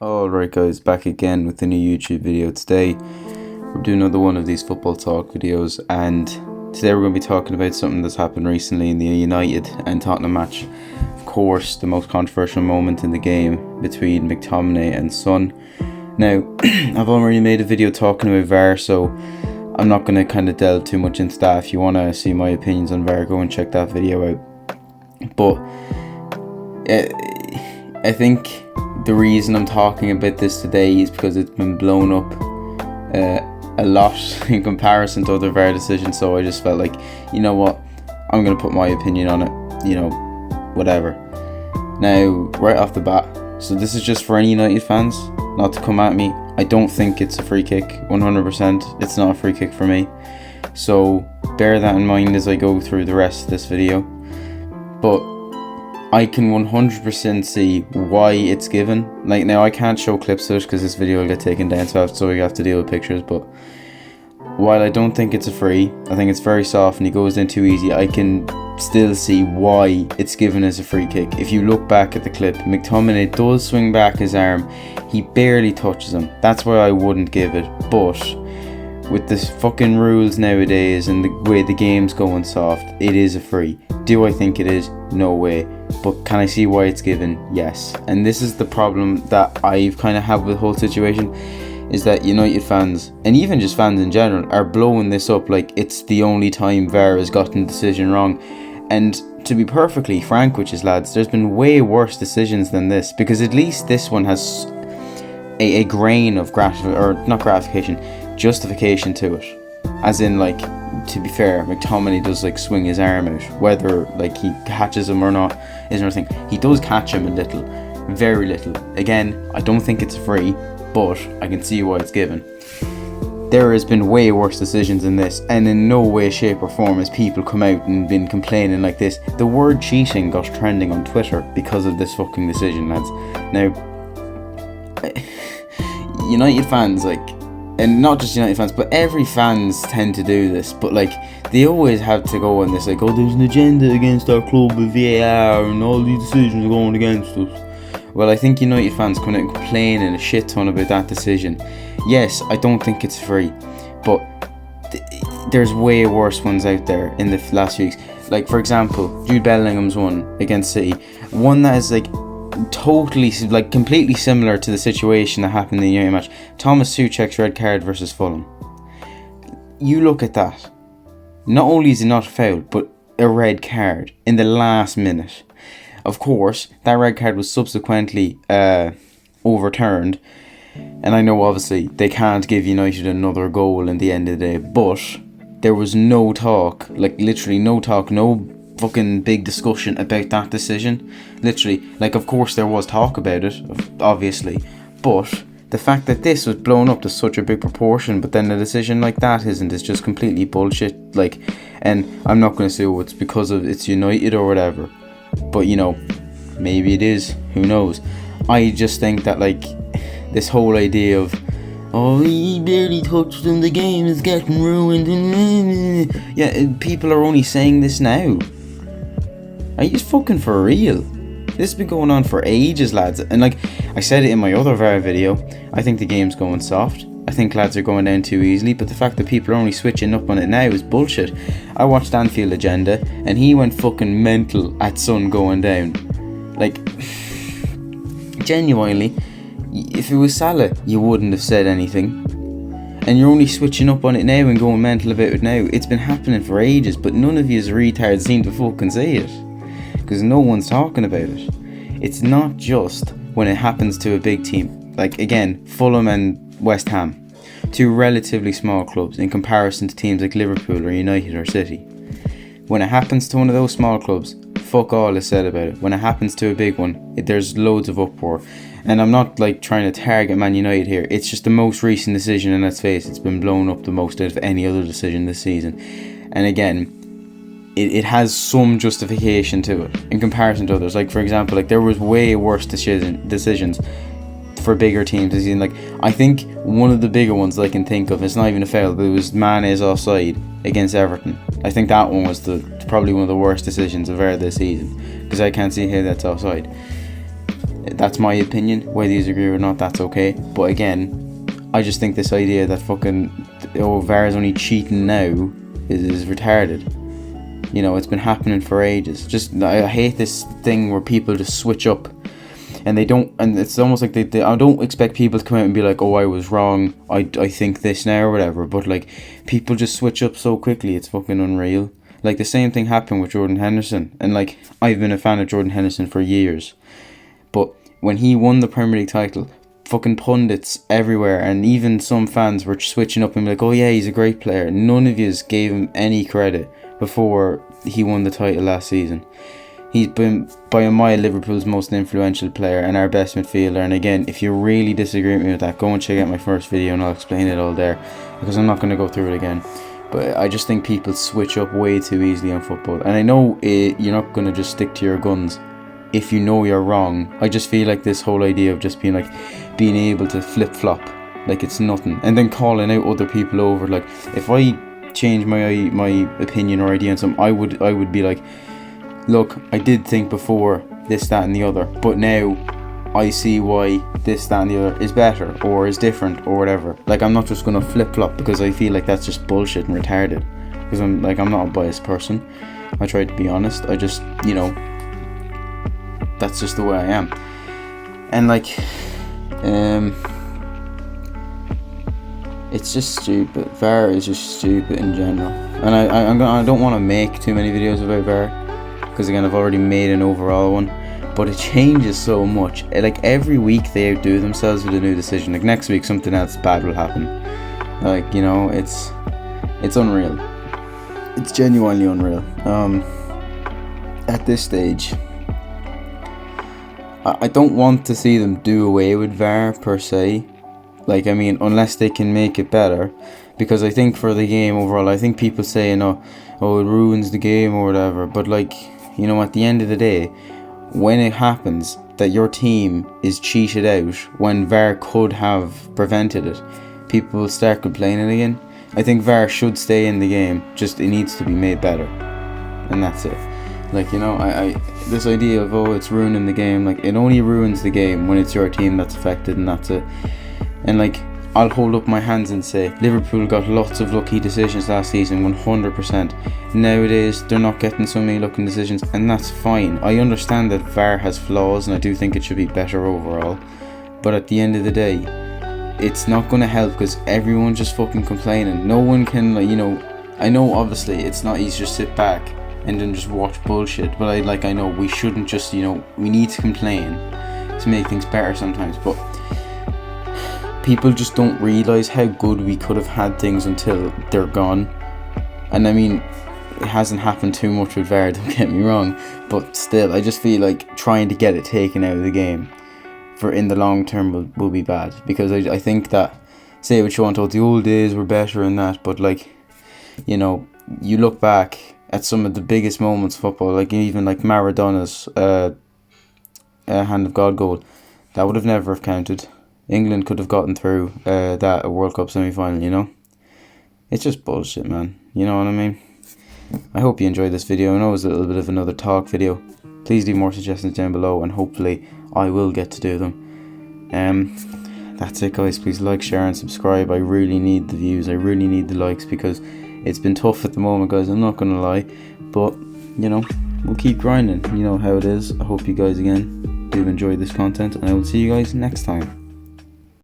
Alright guys, back again with a new YouTube video. Today we're doing another one of these football talk videos, and today we're going to be talking about something that's happened recently in the United and Tottenham match. Of course, the most controversial moment in the game between Mctominay and Son. Now, I've already made a video talking about VAR, so I'm not going to kind of delve too much into that. If you want to see my opinions on VAR, go and check that video out. But I think the reason I'm talking about this today is because it's been blown up a lot in comparison to other VAR decisions, so I just felt like, you know what, I'm going to put my opinion on it, whatever. Now, right off the bat, so this is just for any United fans, not to come at me. I don't think it's a free kick, 100%. It's not a free kick for me. So bear that in mind as I go through the rest of this video. But I can 100% see why it's given. Like, now I can't show clips of it because this video will get taken down, so we have to deal with pictures. But while I don't think it's a free, I think it's very soft and he goes in too easy. I can still see why it's given as a free kick. If you look back at the clip, McTominay does swing back his arm. He barely touches him. That's why I wouldn't give it. But with the fucking rules nowadays and the way the game's going soft, it is a free. Do I think it is? No way. But can I see why it's given? Yes. And this is the problem that I've kind of had with the whole situation, is that United fans, and even just fans in general, are blowing this up like it's the only time VAR has gotten the decision wrong. And to be perfectly frank with you lads, there's been way worse decisions than this, because at least this one has a grain of justification to it. As in, like, to be fair, McTominay does like swing his arm out, whether like he catches him or not is another thing. He does catch him a little, very little. Again, I don't think it's free, but I can see why it's given. There has been way worse decisions than this, and in no way, shape or form has people come out and been complaining like this. The word cheating got trending on Twitter because of this fucking decision, lads. Now, United fans, like, and not just United fans, but every fans tend to do this, but like, they always have to go on this, like, oh, there's an agenda against our club with VAR and all these decisions are going against us. Well, I think United fans come out and complain and a shit ton about that decision. Yes, I don't think it's free, but there's way worse ones out there in the last few weeks. Like, for example, Jude Bellingham's one against City, one that is like totally, like, completely similar to the situation that happened in the United match. Thomas Souček's red card versus Fulham. You look at that. Not only is it not a foul, but a red card in the last minute. Of course, that red card was subsequently overturned, and I know obviously they can't give United another goal in the end of the day, but there was no talk, like literally no talk, no fucking big discussion about that decision. Literally, like, of course there was talk about it, obviously, but the fact that this was blown up to such a big proportion, but then a decision like that isn't, is just completely bullshit. Like, and I'm not going to say, oh, it's because of it's United or whatever, but maybe it is, who knows. I just think that, like, this whole idea of, oh, he barely touched him, the game is getting ruined, yeah, people are only saying this now. Are you fucking for real? This has been going on for ages, lads. And like I said it in my other VAR video, I think the game's going soft. I think lads are going down too easily, but the fact that people are only switching up on it now is bullshit. I watched Anfield Agenda and he went fucking mental at Son going down. Like, genuinely, if it was Salah, you wouldn't have said anything. And you're only switching up on it now and going mental about it now. It's been happening for ages, but none of you as retards seem to fucking say it, because no one's talking about it. It's not just when it happens to a big team. Like, again, Fulham and West Ham, two relatively small clubs in comparison to teams like Liverpool or United or City. When it happens to one of those small clubs, fuck all is said about it. When it happens to a big one, there's loads of uproar. And I'm not like trying to target Man United here. It's just the most recent decision, and let's face it, it's been blown up the most out of any other decision this season. And again, it has some justification to it in comparison to others. Like, for example, like, there was way worse decisions for bigger teams this season. Like, I think one of the bigger ones that I can think of, it's not even a foul, but it was Mane's offside against Everton. I think that one was probably one of the worst decisions of this season, because I can't see how that's offside. That's my opinion. Whether you agree or not, that's okay. But again, I just think this idea that fucking VAR is only cheating now is retarded. You know, it's been happening for ages. I hate this thing where people just switch up and they don't, and it's almost like they I don't expect people to come out and be like, oh, I was wrong, I think this now or whatever, but like, people just switch up so quickly, it's fucking unreal. Like, the same thing happened with Jordan Henderson, and like, I've been a fan of Jordan Henderson for years, but when he won the Premier League title, fucking pundits everywhere and even some fans were switching up and be like, oh yeah, he's a great player. None of yous gave him any credit before he won the title last season. He's been by a mile Liverpool's most influential player and our best midfielder. And again, if you really disagree with me with that, go and check out my first video and I'll explain it all there, because I'm not going to go through it again. But I just think people switch up way too easily on football, and I know you're not going to just stick to your guns if you know you're wrong. I just feel like this whole idea of just being able to flip-flop like it's nothing, and then calling out other people over, like, if I change my opinion or idea on something, I would be like, look, I did think before this, that and the other, but now I see why this, that and the other is better or is different or whatever. Like, I'm not just gonna flip-flop because I feel like that's just bullshit and retarded, because I'm not a biased person. I try to be honest. I just, you know, that's just the way I am. And like, it's just stupid. VAR is just stupid in general, and I don't want to make too many videos about VAR, because again, I've already made an overall one, but it changes so much. Like, every week they outdo themselves with a new decision. Like, next week something else bad will happen. Like, you know, it's unreal. It's genuinely unreal. At this stage, I don't want to see them do away with VAR per se. Like, I mean, unless they can make it better, because I think for the game overall, I think people say, you know, oh, it ruins the game or whatever, but like, you know, at the end of the day, when it happens that your team is cheated out when VAR could have prevented it, people will start complaining again. I think VAR should stay in the game, just it needs to be made better, and that's it. Like, you know, I this idea of, oh, it's ruining the game, like, it only ruins the game when it's your team that's affected, and that's it. And like, I'll hold up my hands and say Liverpool got lots of lucky decisions last season, 100%. Nowadays they're not getting so many lucky decisions, and that's fine. I understand that VAR has flaws, and I do think it should be better overall, but at the end of the day, it's not going to help, because everyone's just fucking complaining. No one can, like, you know, I know obviously it's not easy to sit back and then just watch bullshit, but I know we shouldn't just, you know, we need to complain to make things better sometimes, but people just don't realise how good we could have had things until they're gone. And I mean, it hasn't happened too much with VAR, don't get me wrong, but still, I just feel like trying to get it taken out of the game for in the long term will be bad, because I think that, say what you want, the old days were better and that, but like, you know, you look back at some of the biggest moments of football, like even like Maradona's hand of God goal, that would have never have counted. England could have gotten through that World Cup semi-final, you know. It's just bullshit, man. You know what I mean? I hope you enjoyed this video. I know it was a little bit of another talk video. Please leave more suggestions down below, and hopefully I will get to do them. That's it, guys. Please like, share and subscribe. I really need the views. I really need the likes, because it's been tough at the moment, guys. I'm not going to lie. But, you know, we'll keep grinding. You know how it is. I hope you guys, again, do enjoy this content, and I will see you guys next time.